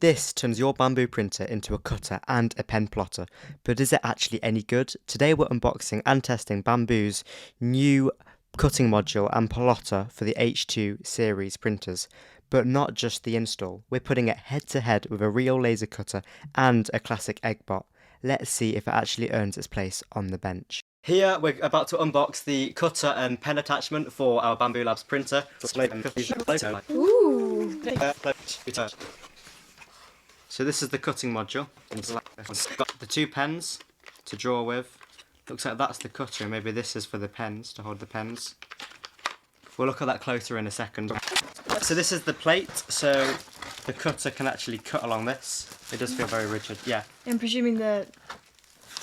This turns your Bambu printer into a cutter and a pen plotter, but is it actually any good? Today we're unboxing and testing Bambu's new cutting module and plotter for the H2 series printers, but not just the install. We're putting it head to head with a real laser cutter and a classic EggBot. Let's see if it actually earns its place on the bench. Here we're about to unbox the cutter and pen attachment for our Bambu Labs printer. Ooh. So this is the cutting module. It's got the two pens to draw with. Looks like that's the cutter, and maybe this is for the pens, to hold the pens. We'll look at that closer in a second. So this is the plate, so the cutter can actually cut along this. It does feel very rigid, yeah. I'm presuming that...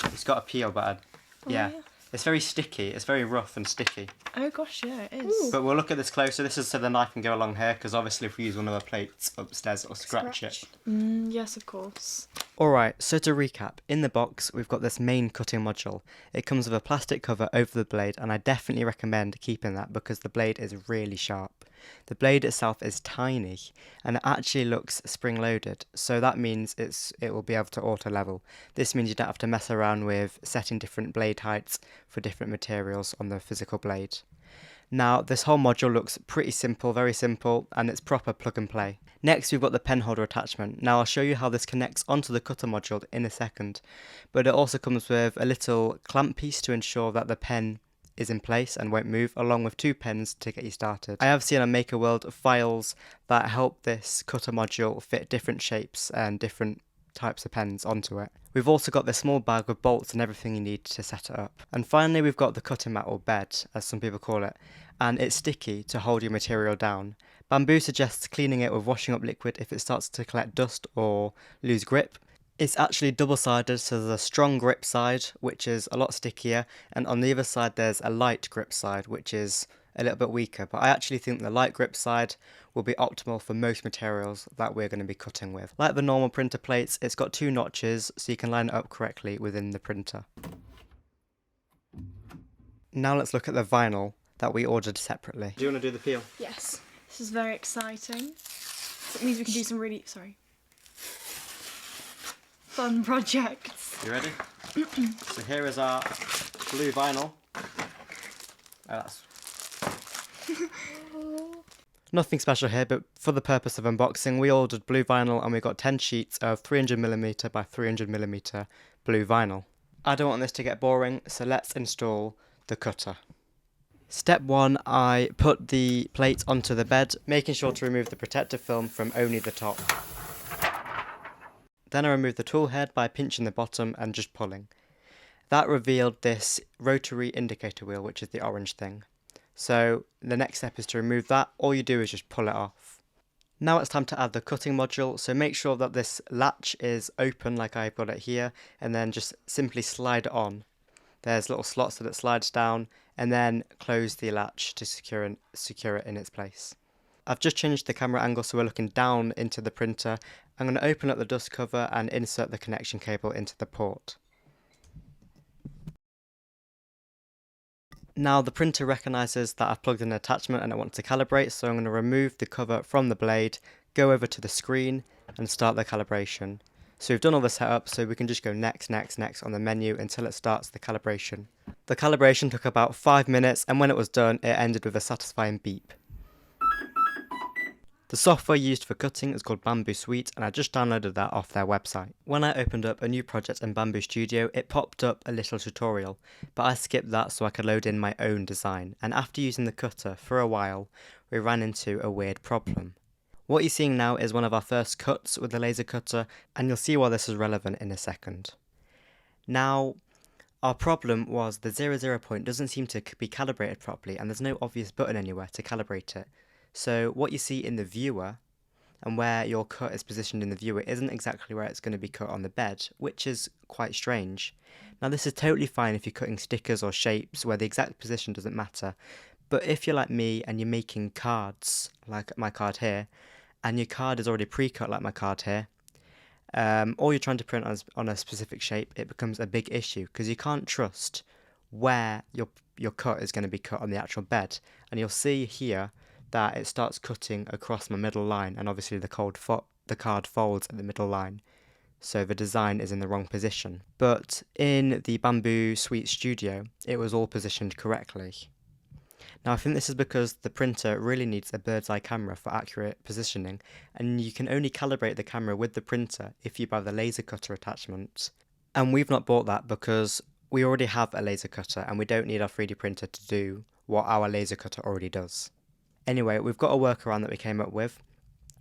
It's got a peel, but yeah. It's very sticky, it's very rough and sticky. Oh gosh, yeah, it is. But we'll look at this closer. This is so the knife can go along here, because obviously if we use one of the plates upstairs, it'll scratch it. Yes, of course. Alright, so to recap, in the box we've got this main cutting module. It comes with a plastic cover over the blade, and I definitely recommend keeping that because the blade is really sharp. The blade itself is tiny and it actually looks spring loaded, so that means it will be able to auto level. This means you don't have to mess around with setting different blade heights for different materials on the physical blade. Now this whole module looks pretty simple, very simple, and it's proper plug and play. Next we've got the pen holder attachment. Now I'll show you how this connects onto the cutter module in a second, but it also comes with a little clamp piece to ensure that the pen is in place and won't move, along with two pens to get you started. I have seen on Maker World files that help this cutter module fit different shapes and different types of pens onto it. We've also got this small bag with bolts and everything you need to set it up. And finally we've got the cutting mat, or bed as some people call it, and it's sticky to hold your material down. Bambu suggests cleaning it with washing up liquid if it starts to collect dust or lose grip. It's actually double-sided, so there's a strong grip side, which is a lot stickier, and on the other side there's a light grip side, which is a little bit weaker. But I actually think the light grip side will be optimal for most materials that we're going to be cutting with. Like the normal printer plates, it's got two notches, so you can line it up correctly within the printer. Now let's look at the vinyl that we ordered separately. Do you want to do the peel? Yes. This is very exciting. It means we can do some really... fun projects. You ready? So here is our blue vinyl. Nothing special here, but for the purpose of unboxing, we ordered blue vinyl and we got 10 sheets of 300mm by 300mm blue vinyl. I don't want this to get boring, so let's install the cutter. Step 1, I put the plate onto the bed, making sure to remove the protective film from only the top. Then I removed the tool head by pinching the bottom and just pulling. That revealed this rotary indicator wheel, which is the orange thing. So the next step is to remove that. All you do is just pull it off. Now it's time to add the cutting module, so make sure that this latch is open like I've got it here, and then just simply slide it on. There's little slots that it slides down, and then close the latch to secure it in its place. I've just changed the camera angle so we're looking down into the printer. I'm going to open up the dust cover and insert the connection cable into the port. Now the printer recognises that I've plugged in an attachment and it wants to calibrate, so I'm going to remove the cover from the blade, go over to the screen and start the calibration. So we've done all the setup, so we can just go next on the menu until it starts the calibration. The calibration took about 5 minutes, and when it was done it ended with a satisfying beep. The software used for cutting is called Bambu Suite, and I just downloaded that off their website. When I opened up a new project in Bambu Studio, it popped up a little tutorial, but I skipped that so I could load in my own design, and after using the cutter for a while, we ran into a weird problem. What you're seeing now is one of our first cuts with the laser cutter, and you'll see why this is relevant in a second. Now, our problem was the 00 point doesn't seem to be calibrated properly, and there's no obvious button anywhere to calibrate it. So what you see in the viewer and where your cut is positioned in the viewer isn't exactly where it's going to be cut on the bed, which is quite strange. Now this is totally fine if you're cutting stickers or shapes where the exact position doesn't matter, but if you're like me and you're making cards, like my card here, and your card is already pre-cut like my card here, or you're trying to print on a specific shape, it becomes a big issue because you can't trust where your cut is going to be cut on the actual bed. And you'll see here that it starts cutting across my middle line, and obviously the cold foot the card folds at the middle line, so the design is in the wrong position. But in the Bambu Suite Studio, it was all positioned correctly. Now I think this is because the printer really needs a bird's eye camera for accurate positioning, and you can only calibrate the camera with the printer if you buy the laser cutter attachment. And we've not bought that because we already have a laser cutter and we don't need our 3D printer to do what our laser cutter already does. Anyway, we've got a workaround that we came up with.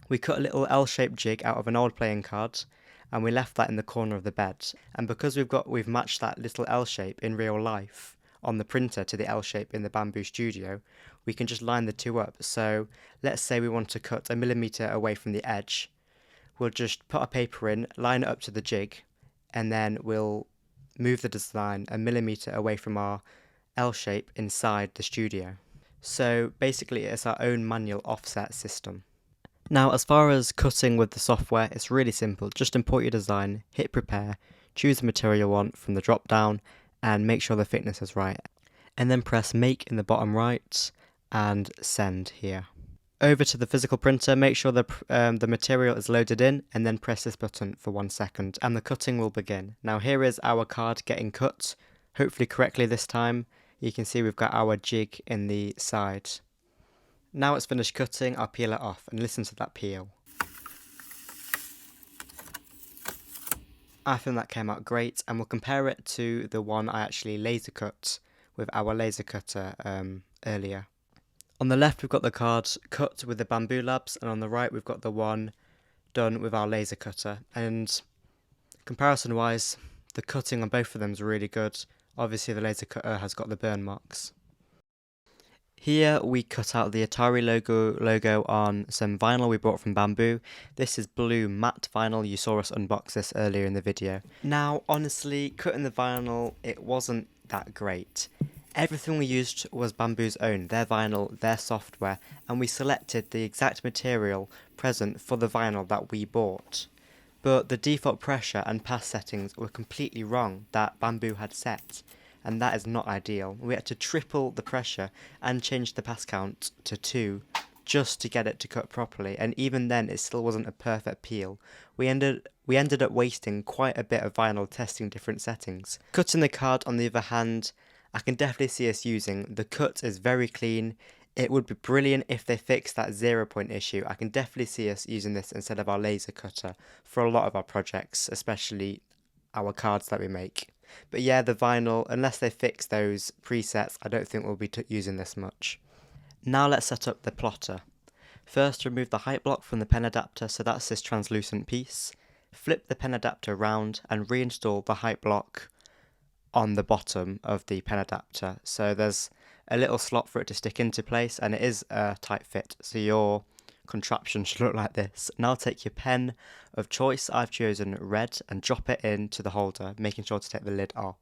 We cut a little L-shaped jig out of an old playing card and we left that in the corner of the bed. And because we've matched that little L shape in real life on the printer to the L shape in the Bambu Studio, we can just line the two up. So let's say we want to cut a millimeter away from the edge. We'll just put our paper in, line it up to the jig, and then we'll move the design a millimeter away from our L shape inside the studio. So basically it's our own manual offset system. Now as far as cutting with the software, it's really simple. Just import your design, hit prepare, choose the material you want from the drop down and make sure the thickness is right. And then press make in the bottom right and send here. Over to the physical printer, make sure the material is loaded in and then press this button for 1 second and the cutting will begin. Now here is our card getting cut, hopefully correctly this time. You can see we've got our jig in the side. Now it's finished cutting, I'll peel it off and listen to that peel. I think that came out great and we'll compare it to the one I actually laser cut with our laser cutter earlier. On the left we've got the card cut with the Bambu Labs and on the right we've got the one done with our laser cutter, and comparison wise the cutting on both of them is really good. Obviously the laser cutter has got the burn marks. Here we cut out the Atari logo on some vinyl we bought from Bambu. This is blue matte vinyl, you saw us unbox this earlier in the video. Now honestly, cutting the vinyl, it wasn't that great. Everything we used was Bambu's own, their vinyl, their software, and we selected the exact material present for the vinyl that we bought. But the default pressure and pass settings were completely wrong that Bambu had set, and that is not ideal. We had to triple the pressure and change the pass count to 2 just to get it to cut properly, and even then it still wasn't a perfect peel. We ended up wasting quite a bit of vinyl testing different settings. Cutting the card, on the other hand, I can definitely see us using. The cut is very clean. It would be brilliant if they fixed that 0 point issue. I can definitely see us using this instead of our laser cutter for a lot of our projects, especially our cards that we make. But yeah, the vinyl, unless they fix those presets, I don't think we'll be using this much. Now let's set up the plotter. First, remove the height block from the pen adapter, so that's this translucent piece. Flip the pen adapter around and reinstall the height block on the bottom of the pen adapter. So there's a little slot for it to stick into place and it is a tight fit, so your contraption should look like this. Now take your pen of choice, I've chosen red, and drop it into the holder, making sure to take the lid off.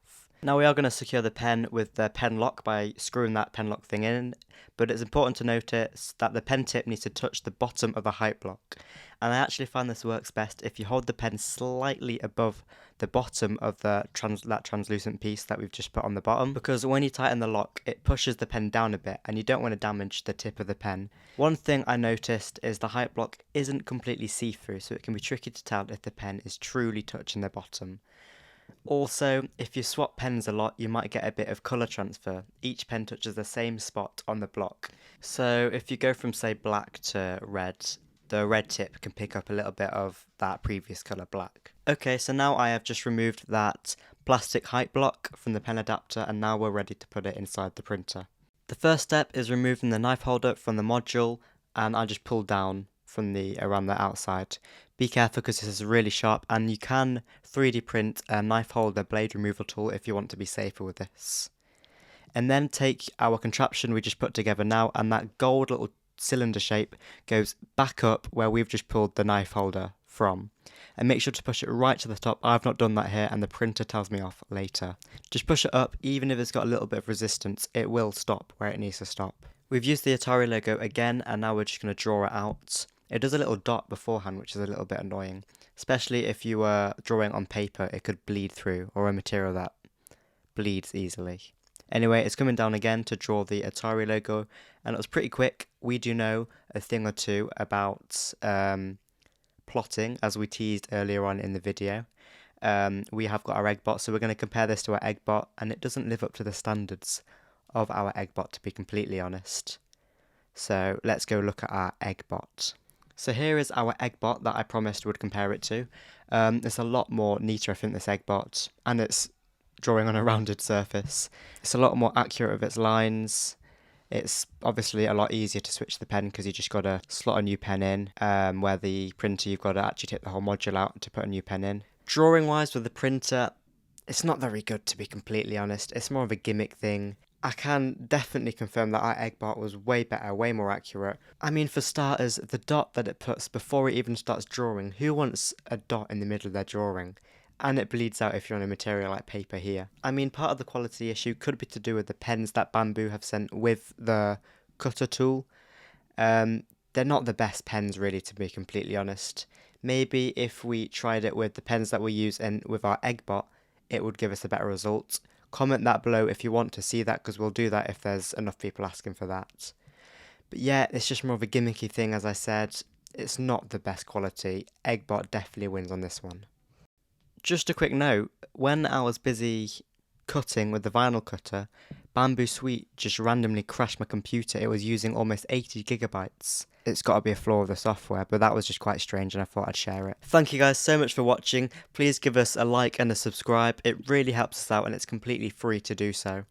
Now we are going to secure the pen with the pen lock by screwing that pen lock thing in, but it's important to notice that the pen tip needs to touch the bottom of the height block. And I actually find this works best if you hold the pen slightly above the bottom of that translucent piece that we've just put on the bottom, because when you tighten the lock it pushes the pen down a bit and you don't want to damage the tip of the pen. One thing I noticed is the height block isn't completely see-through, so it can be tricky to tell if the pen is truly touching the bottom. Also, if you swap pens a lot, you might get a bit of colour transfer. Each pen touches the same spot on the block. So if you go from, say, black to red, the red tip can pick up a little bit of that previous colour black. Okay, so now I have just removed that plastic height block from the pen adapter and now we're ready to put it inside the printer. The first step is removing the knife holder from the module, and I just pull down from around the outside. Be careful because this is really sharp and you can 3D print a knife holder blade removal tool if you want to be safer with this. And then take our contraption we just put together now, and that gold little cylinder shape goes back up where we've just pulled the knife holder from. And make sure to push it right to the top. I've not done that here and the printer tells me off later. Just push it up, even if it's got a little bit of resistance, it will stop where it needs to stop. We've used the Atari logo again and now we're just going to draw it out. It does a little dot beforehand, which is a little bit annoying, especially if you were drawing on paper, it could bleed through, or a material that bleeds easily. Anyway, it's coming down again to draw the Atari logo, and it was pretty quick. We do know a thing or two about plotting, as we teased earlier on in the video. We have got our EggBot, so we're going to compare this to our EggBot, and it doesn't live up to the standards of our EggBot, to be completely honest. So let's go look at our EggBot. So here is our EggBot that I promised would compare it to. It's a lot more neater, I think, this EggBot, and it's drawing on a rounded surface. It's a lot more accurate with its lines. It's obviously a lot easier to switch the pen because you just got to slot a new pen in, where the printer you've got to actually take the whole module out to put a new pen in. Drawing wise with the printer, it's not very good, to be completely honest. It's more of a gimmick thing. I can definitely confirm that our EggBot was way better, way more accurate. I mean, for starters, the dot that it puts before it even starts drawing, who wants a dot in the middle of their drawing? And it bleeds out if you're on a material like paper here. I mean, part of the quality issue could be to do with the pens that Bambu have sent with the cutter tool. They're not the best pens, really, to be completely honest. Maybe if we tried it with the pens that we use and with our EggBot, it would give us a better result. Comment that below if you want to see that, because we'll do that if there's enough people asking for that. But yeah, it's just more of a gimmicky thing, as I said. It's not the best quality. EggBot definitely wins on this one. Just a quick note, when I was busy cutting with the vinyl cutter, Bambu Suite just randomly crashed my computer. It was using almost 80 gigabytes. It's got to be a flaw of the software, but that was just quite strange and I thought I'd share it. Thank you guys so much for watching. Please give us a like and a subscribe. It really helps us out and it's completely free to do so.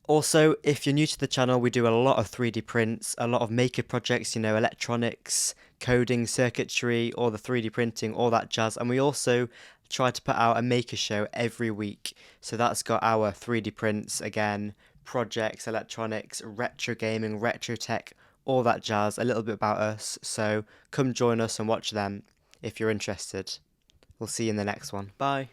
Also, if you're new to the channel, we do a lot of 3D prints, a lot of maker projects, electronics, coding, circuitry, all the 3D printing, all that jazz. And we also try to put out a maker show every week. So that's got our 3D prints again, projects, electronics, retro gaming, retro tech, all that jazz, a little bit about us. So come join us and watch them if you're interested. We'll see you in the next one. Bye.